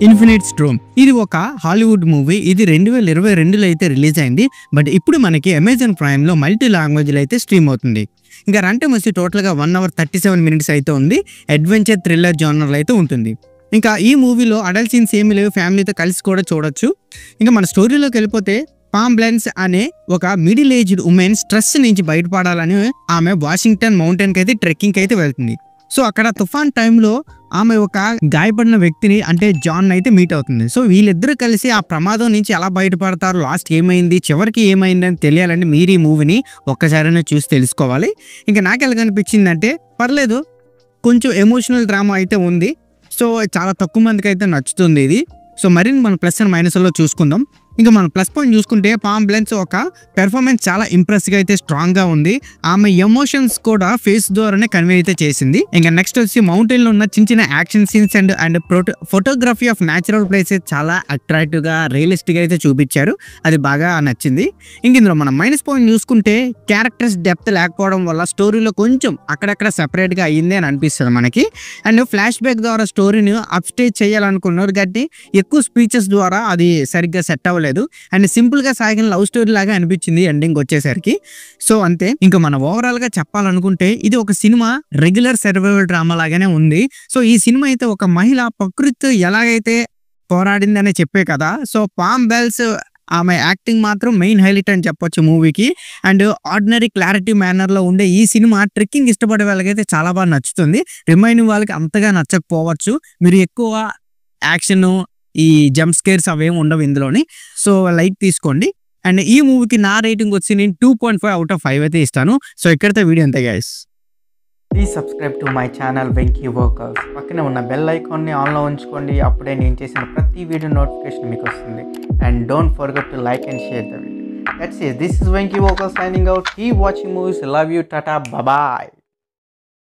Infinite storm ఇది ఒక Hollywood movie. ఇది 2022లో అయితే రిలీజ్ అయింది. బట్ ఇప్పుడు మనకి అమెజాన్ ప్రైమ్ లో మల్టీ లాంగ్వేజ్ లో అయితే స్ట్రీమ్ అవుతుంది. ఇంకా రన్ టైమ్ వచ్చి టోటల్ గా 1 hour 37 minutes అయితే ఉంది. అడ్వెంచర్ థ్రిల్లర్ జానర్ అయితే ఉంటుంది. ఇంకా ఈ మూవీలో అడల్ట్ సీన్స్ ఏమీ లేవు, ఫ్యామిలీతో కలిసి కూడా చూడొచ్చు. ఇంకా మన స్టోరీలోకి వెళ్ళిపోతే పామ్ బ్లెన్స్ అనే ఒక మిడిల్ ఏజ్డ్ ఉమెన్ స్ట్రెస్ నుంచి బయటపడాలని ఆమె వాషింగ్టన్ మౌంటైన్ కి అయితే ట్రెక్కింగ్ అయితే వెళ్తుంది. సో అక్కడ తుఫాన్ టైంలో ఆమె ఒక గాయపడిన వ్యక్తిని అంటే జాన్ అయితే మీట్ అవుతుంది. సో వీళ్ళిద్దరూ కలిసి ఆ ప్రమాదం నుంచి ఎలా బయటపడతారు, లాస్ట్ ఏమైంది, చివరికి ఏమైంది అని తెలియాలంటే మీరు ఈ మూవీని ఒక్కసారైనా చూసి తెలుసుకోవాలి. ఇంకా నాకు ఎలా కనిపించిందంటే పర్లేదు, కొంచెం ఎమోషనల్ డ్రామా అయితే ఉంది. సో చాలా తక్కువ మందికి అయితే నచ్చుతుంది ఇది. సో మరిన్ని మన ప్లస్ అండ్ మైనస్లో చూసుకుందాం. ఇంకా మనం ప్లస్ పాయింట్ చూసుకుంటే పామ్ బ్లెన్స్ ఒక పెర్ఫార్మెన్స్ చాలా ఇంప్రెస్గా అయితే స్ట్రాంగ్గా ఉంది. ఆమె ఎమోషన్స్ కూడా ఫేస్ ద్వారానే కన్వే అయితే చేసింది. ఇంకా నెక్స్ట్ వచ్చి మౌంటైన్లో ఉన్న చిన్న చిన్న action scenes and photography of natural places చాలా అట్రాక్టివ్గా రియలిస్టిక్గా అయితే చూపించారు. అది బాగా నచ్చింది. ఇంక ఇందులో మనం మైనస్ పాయింట్ చూసుకుంటే క్యారెక్టర్స్ డెప్త్ లేకపోవడం వల్ల స్టోరీలో కొంచెం అక్కడక్కడ సెపరేట్గా అయ్యింది అని అనిపిస్తుంది మనకి. అండ్ ఫ్లాష్ బ్యాక్ ద్వారా స్టోరీని అప్స్టేజ్ చేయాలనుకున్నారు కాబట్టి ఎక్కువ స్పీచెస్ ద్వారా అది సరిగ్గా సెట్ అవ్వలేదు. అండ్ సింపుల్ గా సాగిన లవ్ స్టోరీ లాగా అనిపించింది ఎండింగ్ వచ్చేసరికి. సో అంతే. ఇంకా మనం ఓవరాల్ గా చెప్పాలనుకుంటే ఇది ఒక సినిమా రెగ్యులర్ సర్వైవల్ డ్రామా లాగానే ఉంది. సో ఈ సినిమా అయితే ఒక మహిళ ప్రకృతి ఎలాగైతే పోరాడింది అని చెప్పే కదా. సో పామ్ బెల్స్ ఆమె యాక్టింగ్ మాత్రం మెయిన్ హైలైట్ అని చెప్పొచ్చు మూవీకి. అండ్ ఆర్డినరీ క్లారిటీ మేనర్ లో ఉండే ఈ సినిమా ట్రెక్కింగ్ ఇష్టపడే వాళ్ళకైతే చాలా బాగా నచ్చుతుంది. రిమైనింగ్ వాళ్ళకి అంతగా నచ్చకపోవచ్చు. మీరు ఎక్కువ యాక్షన్ ఈ జంప్ స్కేర్స్ అవేం ఉండవు ఇందులోని. సో లైక్ తీసుకోండి. అండ్ ఈ మూవీకి నా రేటింగ్ వచ్చి నేను 2.5 out of 5 అయితే ఇస్తాను. సో ఇక్కడితో వీడియో అంతే guys. Please subscribe to my channel Venky workers. పక్కనే ఉన్న బెల్ ఐకాన్ని ఆన్లో ఉంచుకోండి. అప్పుడే నేను చేసిన ప్రతి వీడియో నోటిఫికేషన్ మీకు వస్తుంది. And don't forget to like and share the video. That's it. This is Venky Workers signing out. Keep watching movies. Love you. Tata. Bye bye.